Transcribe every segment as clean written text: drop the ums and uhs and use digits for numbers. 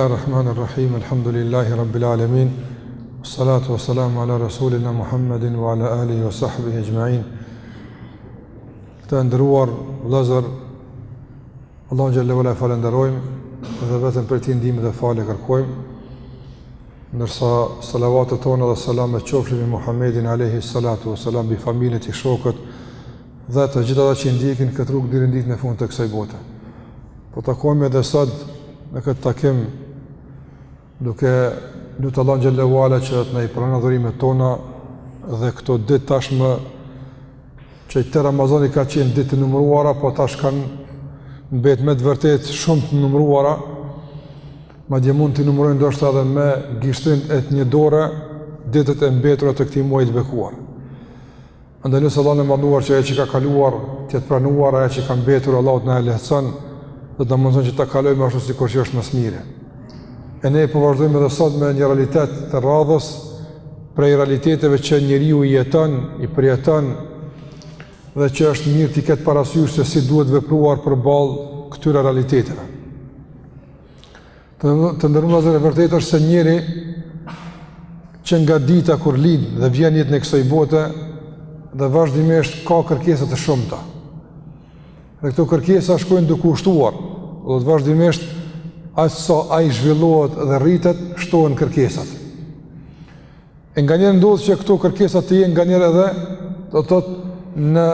Bismillahirrahmanirrahim. Alhamdulillahi rabbil alamin. Wassalatu wassalamu ala rasulina Muhammedin wa ala alihi wa sahbihi ajma'in. Të nderuar vëllezër, Allahu xhalla wala falenderojmë dhe vetëm për ti ndihmë dhe falë kërkojmë. Ndërsa salavatet tona dhe selamet qofshin mbi Muhammedin alayhi salatu wassalam, mbi familjen e shokët dhe të gjithë ata që ndjekin këtë rrugë deri në ditën e fundit të kësaj bote. Po takojmë edhe sot në këtë takim duke lutur Allahun xhallahu ala që të na i pranë adhurimet tona dhe këto ditë tashmë që te Ramazani ka qenë ditë të numëruara, po tash kanë mbet me të vërtet shumë të numëruara, madje mund të numërojnë ndoshta edhe me gishtin e një dore ditët e mbetura të këtij muaji të bekuar. Andaj lutem Allahun e manduar që ajo që ka kaluar të jetë pranuar, ajo që ka mbetur Allahu na e lehtëson dhe të mundson që ta kalojmë ashtu sikur që është më së miri. E ne po vazhdojmë edhe sot me një realitet të radhës, prej realiteteve që njeriu i jeton, i përjeton dhe që është mirë t'i ketë parasysh se si duhet vepruar përballë këtyre realiteteve. Të nderuar vëllezër, e vërtetë është se njeri që nga dita kur lind dhe vjen jetën e kësaj bote dhe vazhdimisht ka kërkesa të shumta. Dhe këto kërkesa shkojnë duke u shtuar, dhe të vazhdimisht aq sa ai zhvillohet dhe rritet, shtohen kërkesat. E nganjëherë ndodh që këto kërkesa të jenë nganjëherë edhe do të thotë në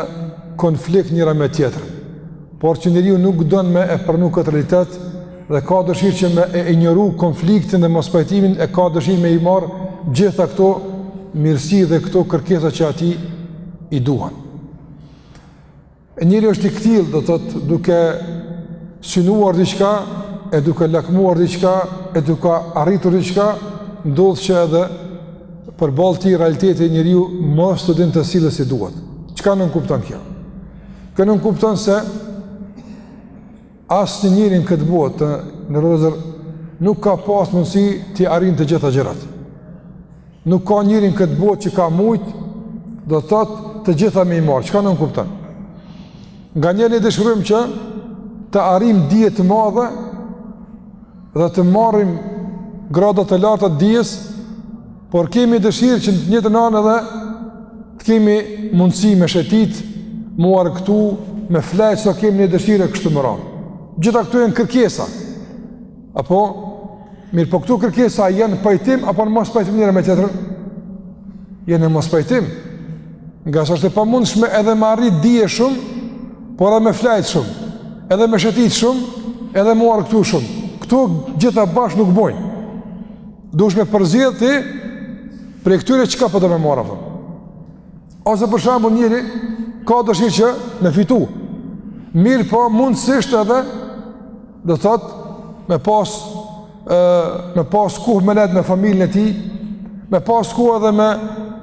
konflikt njëra me tjetrën. Por që njeriu nuk don me e pranu këtë realitet dhe ka dëshirë që me e injoru konfliktin dhe mospajtimin, e ka dëshirë me i marr gjitha këto mirësi dhe këto kërkesa që ati i duan. E njëri është i këtill, do të thotë, duke synuar diçka, e duke lakmuar diçka, e duke arritur diçka, ndodh që edhe përballë ti realiteti njeriu mos të din të sillet si duhet. Çka nuk kupton kjo? Kjo nuk kupton se asnjë njeri në këtë botë, në rrezër, nuk ka pas mundësi të arrijë të gjitha gjërat. Nuk ka njeri në këtë botë që ka mujt, do të thotë, të gjitha me i marr. Çka nuk kupton? Nganjëherë dëshirojmë që të arrijmë dije të mëdha dhe të marrim grada të larta të dijes, por kemi dëshirë që në të njëjtën anë edhe të kemi mundësi me shetit, muar këtu, me fleq, sa kemi një dëshirë kështu më radhë. Gjitha këtu janë kërkesa. Apo mirë, po këtu kërkesa janë pajtim apo në mos pajtim njëra me tjetrën? Janë në mos pajtim. Nga sa është e pamundshme edhe me arrit dije shumë, por edhe me flajt shumë, edhe me shetit shumë, edhe me marrë këtu shumë. Këtu gjitha bashkë nuk bojnë. Dush me përzjedh ti prej këtyre çka po do me marrë. Ose për shembull njëri ka dëshirë që me fitu. Mirë, po mundësisht edhe do thotë me pas kohë me net me familjen e tij, me pas kohë edhe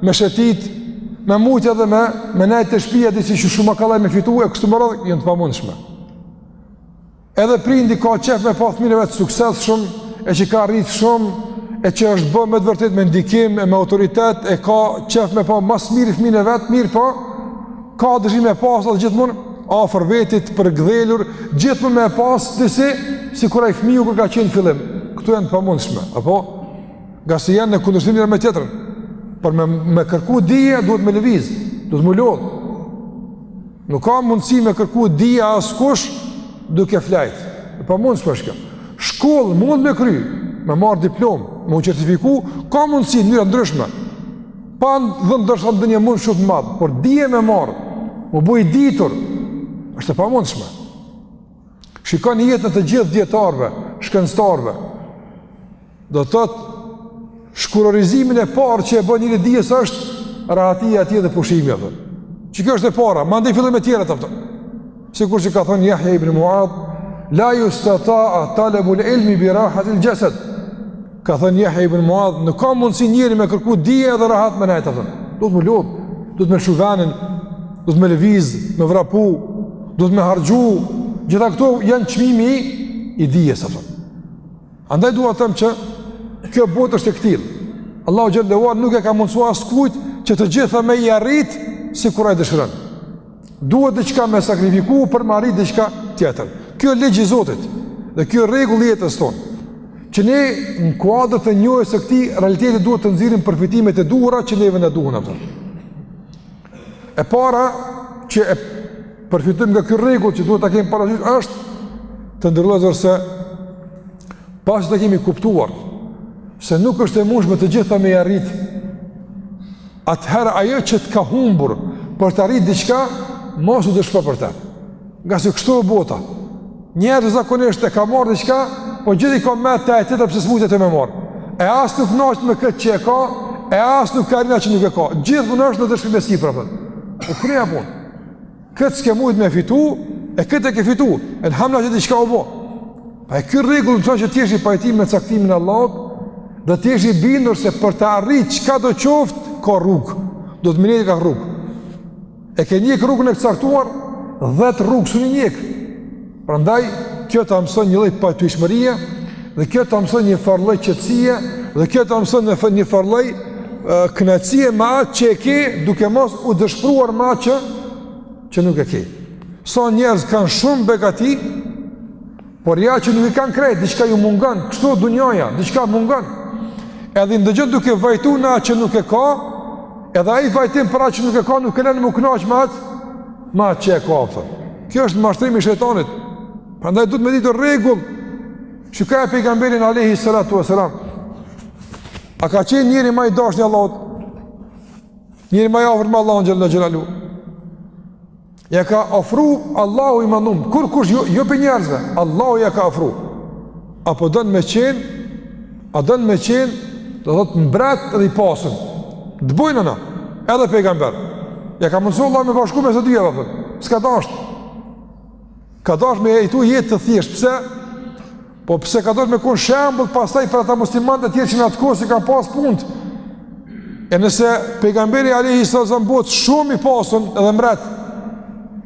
me shetit, me mujtë edhe me nejtë të shpia disi që shumë akallaj me fitu e kështu më radhë, jënë të pamundshme. Edhe prindi ka qef me pa fëmijëve të sukses shumë, e që ka rritë shumë, e që është bë me të vërtet me ndikim, e me autoritet, e ka qef me pa mas mirë fëmijëve vetë, mirë po, ka dëshim me pas atë gjithmonë, afër vetit, për gdhelur, gjithmonë me pas disi, si kur ai fëmiju kur ka qenë fillim. Këtu janë të pamundshme, apo? Nga se janë në kundërshtim njëra me tjetrën. Por me kërku dije duhet me lëviz, duhet me lodh. Nuk ka mundësi me kërku dije askush duke flajt. E pa mundës për shkëm. Shkollë mund me kry, me marrë diplom, me u certifiku, ka mundësi në njëra ndryshme. Pa dhe ndërsa në një mund shumë të madhë, por dije me marrë, më buj ditur, është e pa mundëshme. Shikoni jetën të gjithë djetarve, shkencëtarve. Do të thotë, shkurorizimin e parë që e bën njëri dijes është rahatia atje dhe pushimi atë. Që kjo është e para, mandej fillojmë me tjera të aftë. Sikur që ka thënë Yahya ibn Muadh, la yustata'a talabul ilmi bi rahatil jasad. Ka thënë Yahya ibn Muadh, nuk ka mundësi njëri me kërku dije dhe rahat me nejtë atë. Duhet me lodh, duhet me shuvenin, duhet me lëviz, me vrapu, duhet me harxhu. Gjitha këto janë çmimi i dijes atë. Andaj dua të them që kjo botë është e këtill. Allahu xhallahu ala nuk e ka mundsuar askujt që të gjitha me i arrit si kur ai dëshiron. Duhet diçka me sakrifiku për me arrit diçka tjetër. Kjo është ligji i Zotit dhe kjo është rregull i jetës tonë. që ne në kuadrët e njohjes së këtij realiteti duhet të nxjerrim përfitimet e duhura që neve na duhen ato. E para që e përfitojmë nga ky rregull që duhet ta kemi parasysh është të ndërlozur se pas të kemi kuptuar se nuk është e mundshme të gjitha me arrit, atëherë ajo që të ka humbur për të arrit diçka, mos u dëshpë për të. Nga se kështu e bota. Njerëz zakonisht e ka marrë diçka, po gjithë i ka me të e tjetër pëse s'mujtë të me marrë. E as nuk naqët me këtë që e ka, e as nuk ka rina që nuk e ka. Gjithë më nështë në dëshpime si pra për. U kreja punë. Këtë s'ke mujtë me fitu, e këtë e ke fitu. E në hamla që diçka u bo. Pa e kërë regull në të që t'jesh i pajtim me caktimin Allahut, dhe t'jesh i bindur se për të arrit qka do qoftë, ka rrugë. Do të mineti ka rrugë. E ke njek rrugën e caktuar, 10 rrugë su një njek. Prandaj, kjo të mëson një lloj pajtueshmërie, dhe kjo të mëson një farlloj qetësie, dhe kjo të mëson një farlloj kënaqësie me atë që e ke, duke mos u dëshpëruar me atë që nuk e ke. Sa njerëz kanë shumë begati, por ja që nuk i kanë krejt, diçka ju mungon, kështu dunjaja, diçka mungon. Edhe ndëgjën duke vajtu në atë që nuk e ka, edhe ai vajtim për atë që nuk e ka, nuk e lënë më kënaq me atë që e ka. Kjo është mashtrimi i shejtanit. Prandaj duhet me ditë rregull. Shikoj pejgamberin alayhi salatu wasalam. A ka qenë njëri më i dashur i Allahut? Njëri më i afërt me Allahun xhalla xhelalu. Ja ka ofru Allahu i mandum. Kur kush jo për njerëzve, Allahu ja ka ofru. Apo don me qenë, a don me qenë, do thotë mbret dhe i pasur. Të bojnë ana, edhe pejgamber. Ja ka mësuar Allah me bashku me së dyja apo. S'ka dashur. Ka dashur me jetu jetë të thjesht, pse? Po pse ka dashur me kon shembull pastaj për ata muslimanët e tjerë që në atë kohë kanë pas punë. E nëse pejgamberi alayhi sallam bëhet shumë i pasur edhe mbret,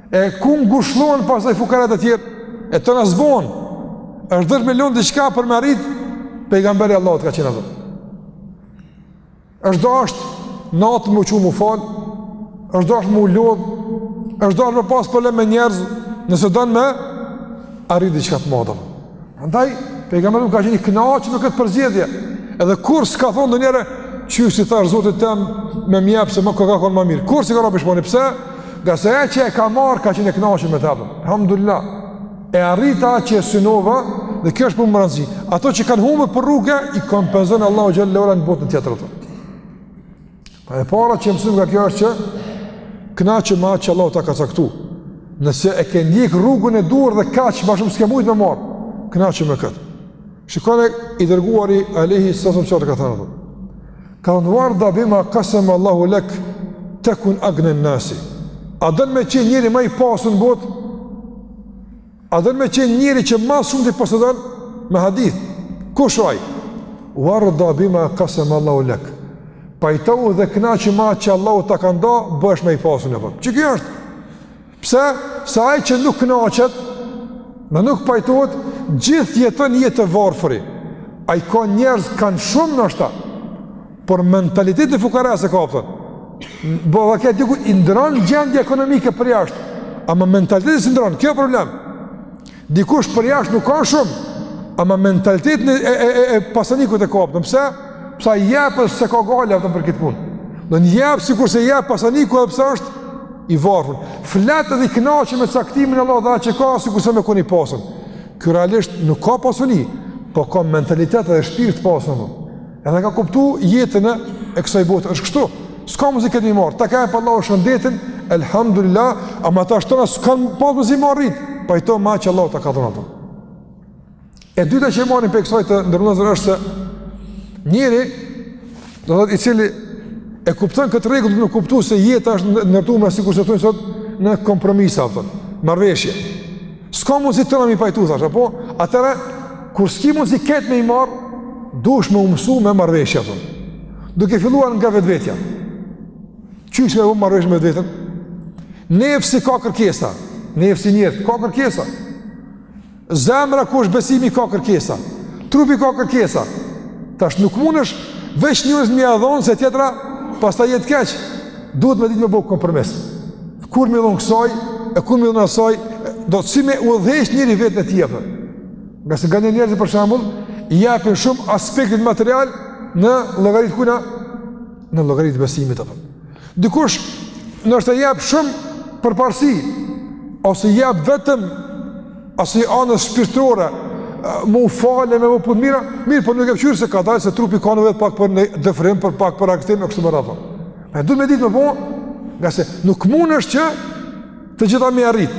e ku ngushëllon pastaj fukarat e tjerë, e të na zbon. Është 10 milion diçka për me arrit, pejgamberi Allahut ka qenë atë. Është dashur natë më qumë fal, është dashur më lodh, është dashur me pas problem me njerëz. Nëse donë me arrit diçka të madhe. Andaj, pejgamberi ka qenë i kënaqur me këtë përzgjedhje. Edhe kur s'ka thonë ndonjëherë, çu si thash Zotit tëm me mjap se më ka qenë më mirë. Kur si ka robish poni, pse? Nga se ajo që e ka marrë ka qenë i kënaqur me ta. Alhamdulillah. E arrita që e synova dhe kjo është për më rëndësi. Ato që kanë humbur për rrugë i kompenzon Allahu xhallahu ala në botën tjetër ato. Pa e para që mësojmë nga kjo është që kënaqë me atë që Allahu ta ka caktuar. Nëse e ke ndjek rrugën e duhur dhe kaq më shumë s'ke mujt me marr, kënaqë me këtë. Shikoni i dërguari alayhi sallam çfarë ka thënë. Ka warda bima qasama Allahu lak takun agna an-nas. A don me qenë njëri më i pasur në botë? A don me qenë njëri që më shumë të posëdon me hadith? Kush ai? Warda bima qasama Allahu lak. Pajtohu dhe kënaqë me atë që Allahu ta ka dhënë, bëhesh më i pasur në botë. Çi kjo është? Pse? Sa ai që nuk kënaqet, në nuk pajtohet, gjithë jeton jetë të varfëri. Ai ka njerëz kanë shumë ndoshta, por mentaliteti i fukaras e ka opton. Bo ka diku i ndron gjendje ekonomike për jashtë, ama mentaliteti si ndron, kjo problem. Dikush për jashtë nuk ka shumë, ama mentaliteti e pasanikut e ka opton. Pse? Pse ai jep se ka gale ato për këtë punë. Do një jep sikur se jep pasaniku edhe pse është i varfër. Flet edhe i kënaqur me caktimin e Allahut dhe që ka sikur se me koni pasur. Ky realisht nuk ka pasuni, po ka mentalitet dhe shpirt pasur. Edhe ka kuptuar jetën e kësaj bote. Është kështu. S'ka muzikë të marr. Ta ka pa Allahu shëndetin, elhamdulillah, ama ata shtona s'kan pas muzikë marrit. Pajto ma që Allahu ta ka dhënë ato. E dyta që marrin pe kësaj të ndërlozur është se njëri, do thotë i cili e kupton këtë rregull, nuk kupton se jeta është ndërtuar me sikur se thonë sot në kompromisa apo marrëveshje. S'ka mundsi të na mi pajtu thash, apo atëra kur s'ki mundsi ket me i marr, duhesh me u mësu me marrëveshje apo. Duke filluar nga vetvetja. Qysh me u marrëvesh me vetën? Nefsi ka kërkesa, nefsi njerëz ka kërkesa. Zemra ku është besimi ka kërkesa. Trupi ka kërkesa. Tash nuk mundesh veç njërës me adhonë se tjetra pastaj jetë keq. Duhet me ditë me bëjë kompromis. Kur me dhonë kësaj, e kur me dhonë asaj, do të si me udhesh njëri vetë në tjepër. Nga se nga një njerëzi për shambull, i japin shumë aspektit material në llogarit kujna, në llogarit besimit apo. Dikush nështë jap shumë përparësi, ose jap vetëm asaj anës shpirtërore, më u falë me më punë mira, mirë, po nuk e pëqyrë se ka dalë se trupi ka në vetë pak për në dëfrim, për pak për aktim e kështu më radhë. Duhet me ditë me po, nga se nuk mund është që të gjitha me arrit.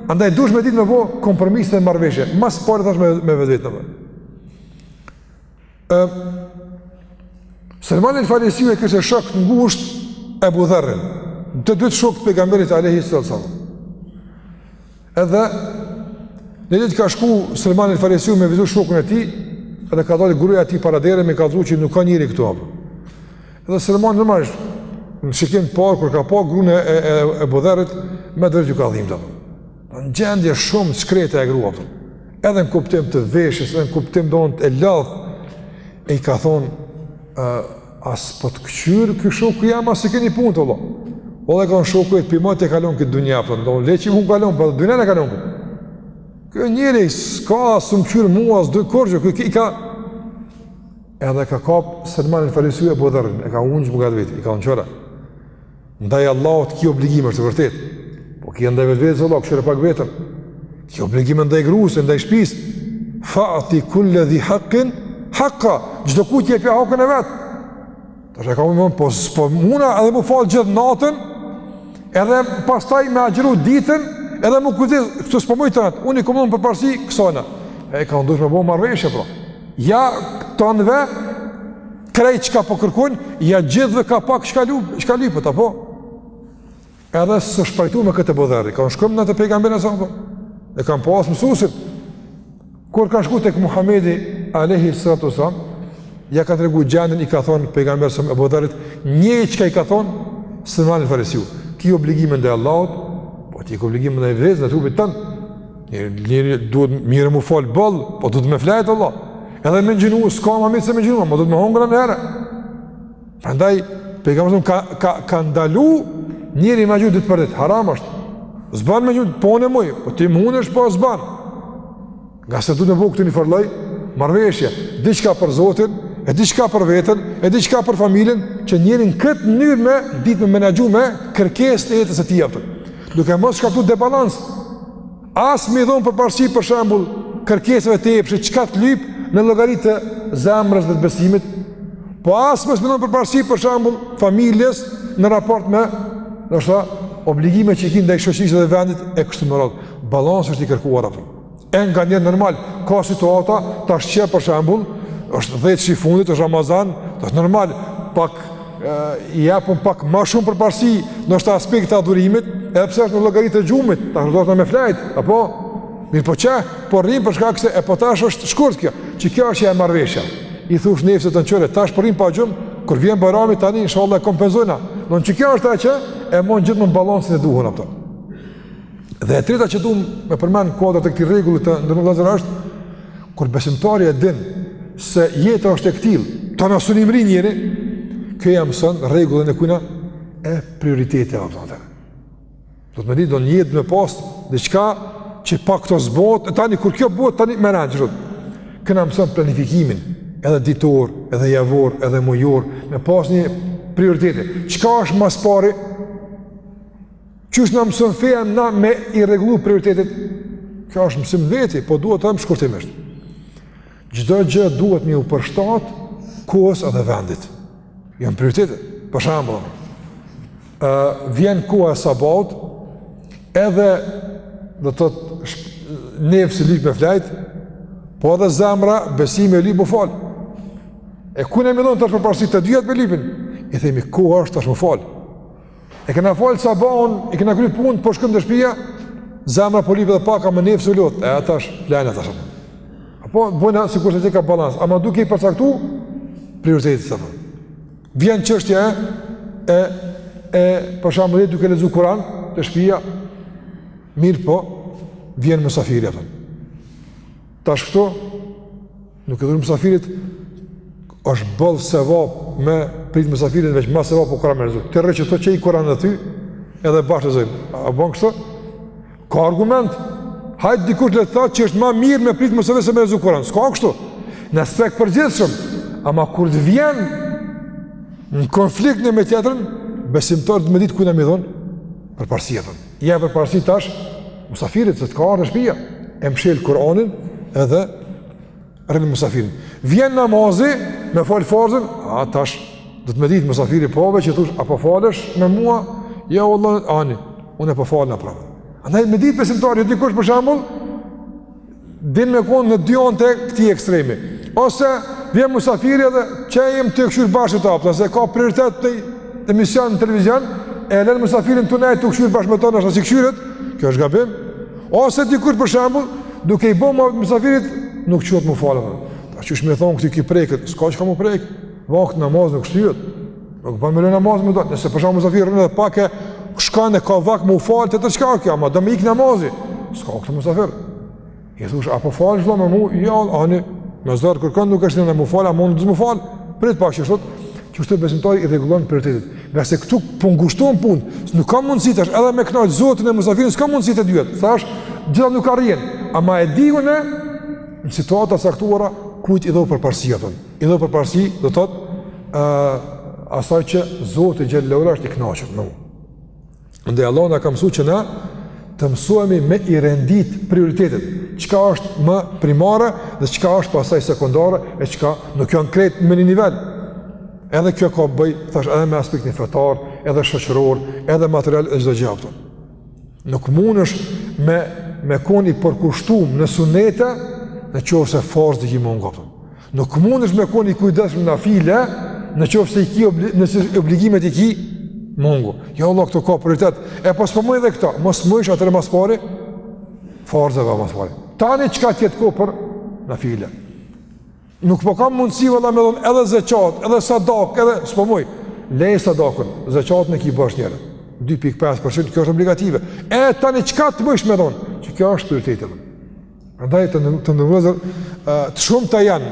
Andaj dush me ditë me po kompromisë dhe marrëveshje, mas pare thash me vetë në vetë. Selman el-Farisiu e kështë shok të ngusht Ebu Dherrin, të dytë shok të pejgamberit alayhi sallam. Edhe në ditë ka shku Selman el-Farisiu me vizu shokun e tij, edhe ka dalë gruaja e tij para dere me ka thënë që nuk ka njëri këtu apo. Edhe Selman normalisht në shikim të parë kur ka pa gruën e Ebu Dherrit me drejtë ka dhimbta. Në gjendje shumë shkrete e grua. Edhe në kuptim të veshjes, edhe në kuptim të lodh, e i ka thonë as po të këqyrë kë shoku jam, as se keni punë të Allah. O dhe ka në shoku e të pimat e kalon këtë dunja, le që mu kalon, për dunja e kalon këtë. Kë njëri s'ka së më qyrë mua, s'doj korgjë, kë i ka... Edhe ka kap Selman el-Farisiu e Ebu Dherrin, e ka unë që më gatë vetë, i ka unë qëra. Ndaj Allahot ki obligime është të vërtet. Po ki ndaj vetë vetës Allah, këshire pak vetën. Ki obligime ndaj grusë, ndaj shpis. Fa'ati kulle dhi haqqin, haqqa, gjithë ku t'jepja hakën e vetë. Të shë ka më mënë, po muna edhe mu falë gjithë natën, edhe pastaj me agjeru ditën, edhe mu kujtis, këtë s'po mëjtë të natë, unë i komunën për parësi kësona. E ka ndush me bo marrëveshje, pra. Ja tënve, krejt që ka po kërkujnë, ja gjithëve ka pak qka lypët, apo? Edhe së shpajtu me këtë bodheri, ka në shkëm në të pejgamberin e sa, po? E kam pas mësusit. Kur ka shku tek Muhamedi alayhi salatu wasalam, ja ka tregu gjendën, i ka thonë pejgamberi sa Ebu Dherrit, njëri çka i ka thonë Selman el-Farisiu, ki obligime ndaj Allahut, po ti ke obligime ndaj vetes, ndaj trupit tënd. Njëri duhet mirë mu fal boll, po duhet me flajt Allah. Edhe me gjinu, s'ka më mirë se me gjinu, mo duhet me hongër në herë. Prandaj pejgamberi ka ndalu njëri me gjë ditë për ditë, haram është. S'ban me gjë, po në muj, po ti mundesh po s'ban. Nga se du në bu këtë një farloj, marrëveshje, diçka për Zotin, e diçka për veten, e diçka për familjen, që njerin këtë mënyrë me ditë me menaxhu me kërkesë të jetës së tij atë. Duke mos shkaktuar debalans. As më dhon përparësi për shembull kërkesave të jepshë çka të lyp në llogaritë të zemrës dhe të besimit, po as mos më dhon përparësi për shembull familjes në raport me, ndoshta, obligime që i kanë ndaj shoqërisë dhe vendit e kështu me radhë. Balansi është i kërkuar atë. E nga njerë normal, ka situata, ta shqe për shambull, është 10 shi fundit, është Ramazan, ta është normal, pak, i japën pak ma shumë për parësi, nështë aspekt të adhurimit, edhe pse është në llogaritë të gjumit, ta është do të me flajt, apo, mirë po që, po rrim për shkak se, e po tash është shkurt kjo, që kjo është e marrëveshja. I thush nefësit të në qëre, tash po rrim pa gjumë, kur vjen Bajrami tani, inshallah e kompenzojna. Në që kjo është ta që, e mon gjithë në balansin e duhur ato. Dhe e treta që du me përmenë kuadrat e këtij rregulli të ndërmjet vëllezër është kur besimtari e din se jeta është e këtill, ta na sunimri njëri, kjo ja mëson rregullin e kujna e prioritete apo. Do të më di do një jetë me pas diçka që pa këto zbot, tani kur kjo bëhet tani më rëndë. Këna mëson planifikimin, edhe ditor, edhe javor, edhe mujor, me pas një prioritete. Çka është më së pari? Qysh në mësën feja na me i rregullu prioritetit, kjo është mësim veti, po duhet të them shkurtimisht. Çdo gjë duhet me u përshtat kohës edhe vendit. Janë prioritetet. Për shembull, vjen koha e sabat, edhe do të thotë nefsi lyp me flajt, po edhe zemra, besimi lyp me fal. E ku ne më don tash përparësi të dyja me lypin? I themi koha është tash më fal. E kena falë sabahun, e kena kry punë, po shkëm të shtëpia, zemra po lyp edhe pak, më nefsi u lot, e atash, plajnë atash. Apo, bëjna si kur se që ka balans, ama duke i përcaktu, prioritetit të thëmë. Vjen çështja për shembull duke lexuar Kur'an të shtëpia, mirë po, vjen mysafiri atë. Tash këto, nuk e dhënë mysafirit, është bëllë sevap me prit mysafirit, veç ma sevap po Kur'an me lexuar. Të rrë që to që i Kur'an dhe ty, edhe bashkë lexojmë. A bon kështu? Ka argument. Hajtë dikush le të thotë që është ma mirë me prit mysafirit se me lexuar Kur'an. S'ka kështu. në aspekt përgjithshëm, ama kur të vjen në konflikt në me tjetërën, besimtarët me ditë kujna me dhonë, përparësia thënë. Ja përparësi tash, musafirit, se të ka ardhë në shtëpia, e mshel Kur'anin edhe rënë musafirin. Vjen namazi, me falë farzën, tash, do të me ditë musafiri pove që thush, apo falësh me mua, ja Allah, ani, unë e po falë në pravë. Andaj me ditë besimtari, dikush për shembull, din me konë në dy anë të këtij ekstremi. Ose vjen musafiri edhe që jem të këshyr bashkë të apë, se ka prioritet në emision në televizion, e lënë musafirin të nejtë të këshyr bashkë me tonë, ashtë si këshyret, kjo është gabim. Ose dikush për shembull, duke i bëmë musafirit, nuk qëtë mu falë. Ta që shme thonë këti ki prejkët, s'ka që ka mu prejkë, vakët namaz nuk shtyjet, nuk pa me lë namaz me do, nëse për shembull musafiri rënë edhe pak e shkane ka vakë mu falë, të të qka kjo, ama do me ikë namazi, s'ka këtë musafir. I thush, apo falë shlo me mu, ja, ani, me zërë kërkën nuk është në mu falë, a mund të mu falë, prit pak që shtot besimtari i regullon prioritetit. Nga se këtu pëngushton punë, nuk ka mundësi tash, edhe me knajtë zotin e musafirin, s'ka mundësi të dyet, thash, gjitha nuk arjen, ama e digune, në situata saktuara, kujt i dho përparësia tonë. I dho përparësi, do thotë, asaj që Zoti Gjellera është i kënaqur me mu. Ndë Allah na ka mësu që na të mësuemi me i rendit prioritetet, çka është më primare dhe çka është pasaj sekundare e çka nuk janë krejt me një nivel. Edhe kjo ka bëj, thash, edhe me aspektin fetar, edhe shoqëror, edhe material e çdo gjë. Nuk mundesh me kon i përkushtuar në sunete, nëse forcë i mungon. Nuk mundesh me kon i kujdesshëm në file, nëse obligimet i ki mungu. Ja Allah këto ka prioritet. E po s'po më edhe këto, mos më ish atëre mas pari, farzëve mas pari. Tani çka tjetë ko për në file. Nuk po kam mundësi valla me dhënë edhe zeqat, edhe sadak, edhe s'po mëj. Lej sadakën, zeqatën e ki bësh njëre. 2.5% kjo është obligative. E tani çka të bësh me dhënë? Që kjo është prioritetet. Andaj të ndërvëzër, të shumë të janë,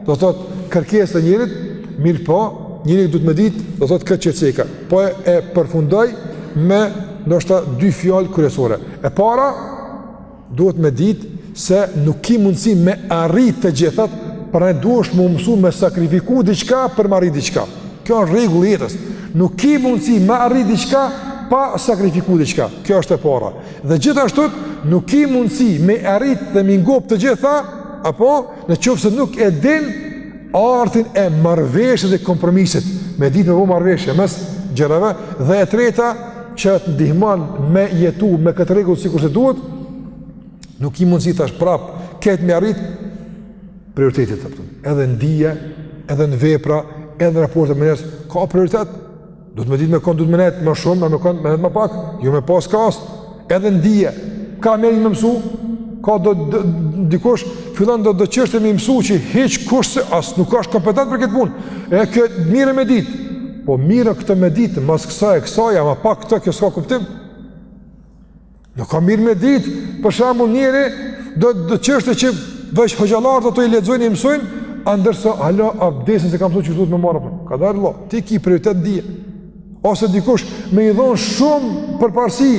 do të thotë kërkesë të njerit, mirë po, njëri du të me ditë, do të thotë këtë qëtësika. Po e përfundoj me ndoshta 2 fjalë kryesore. E para, duhet me ditë se nuk ki mundësi me arrit të gjithat, pra ne duhesh më mësu me sakrifiku diqka për më arrit diqka. Kjo është rregull i jetës. Nuk ki mundësi me arrit diqka pa sakrifiku diqka. Kjo është e para. Dhe gjithashtu nuk ki mundësi me arrit dhe me ngop të gjitha, apo në qoftë se nuk e din artin e marrëveshjes dhe kompromisit. Me ditë me vë marrëveshje mes gjërave dhe e treta që të ndihmon me jetu me këtë rregull sikur se duhet, nuk ki mundësi tash prap këtë me arrit prioritetit, edhe në dije, edhe në vepra, edhe në raportet me njerëz, ka prioritet. Do të me ditë me konë, do të me nejtë më shumë, me konë, me nejtë më pak, jo me pas kas, edhe në dije. Ka meri me mësu, ka dikush, fillan do qështë e me mësu që heq kush se asë nuk është kompetent për këtë punë. E këtë mire me ditë, po mire këtë me ditë, mas kësaj, ama pak këtë, kjo s'ka kuptim. Nuk ka mirë me ditë, për shembull njeri, do qështë që veç hoxhallarët ato i lexojnë i mësojnë, ndërsa hala abdesin se kam thonë që duhet më marrë. Ka dalë Allah, ti ki prioritet dije. Ose dikush me i dhon shumë përparësi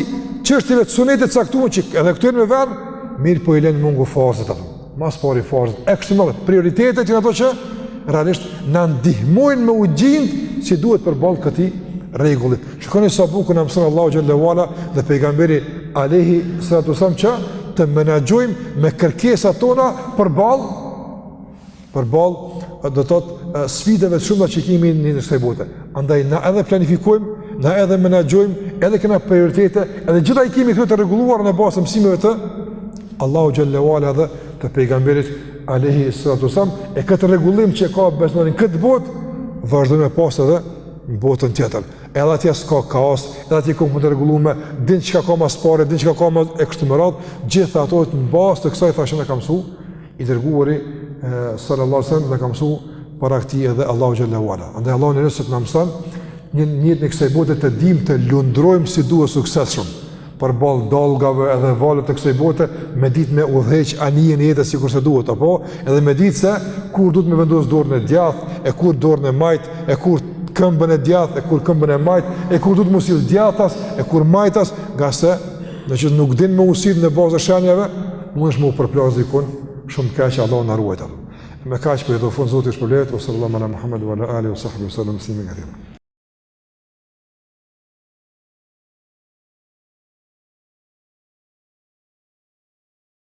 çështjeve të sunetit caktuar që edhe këtu në vend, mirë po i lën mungu farzët ato. Mas pari farzët, e kështu me prioritetet janë ato që realisht na ndihmojnë me u gjindë si duhet përballë këtij rregulli. Shikoni sa bukur na mëson Allahu xhallahu ala dhe pejgamberi alayhi salatu wasallam që të menaxhojmë me kërkesat tona përballë do të thotë sfidave të shumta që kemi në kësaj bote. Andaj na edhe planifikojmë, na edhe menaxhojmë, edhe kemi prioritete, edhe gjithaj kemi këto të rregulluara në bazë të mësimeve të Allahu xhallahu ala dhe të pejgamberit alayhi salatu wasallam. E këtë rregullim që ka besoni në këtë botë, vazhdojmë pas edhe në botën tjetër. Edhe atje s'ka kaos, edhe atje ka të rregulluar, din çka ka mas pare, din çka ka mas e kështu me radhë, gjithë ato në bazë të kësaj thashë na ka mësu i dërguari sallallahu alaihi wasallam, na ka mësu para këtij edhe Allahu xhallahu ala. Andaj Allahu në rësët na mëson një jetë në kësaj bote të dimë të lundrojmë si duhet suksesshëm përballë dallgave edhe valët të kësaj bote, me ditë me udhëheq anijen e jetës sikur se duhet, apo edhe me ditë se kur duhet me vendos dorën e djathtë, e kur dorën e majt, e kur këmbën e djathtë, e kur këmbën e majt, e kur duhet mos sill djathtas, e kur majtas, gase, nëse nuk din me usil në bazë shenjave, mundesh me u përplas dikun shumë keq, Allah na ruajt. Me kaq për do fund Zoti shpëlet, sallallahu ala Muhammed wa ala alihi wa sahbihi sallam muslimin kathira.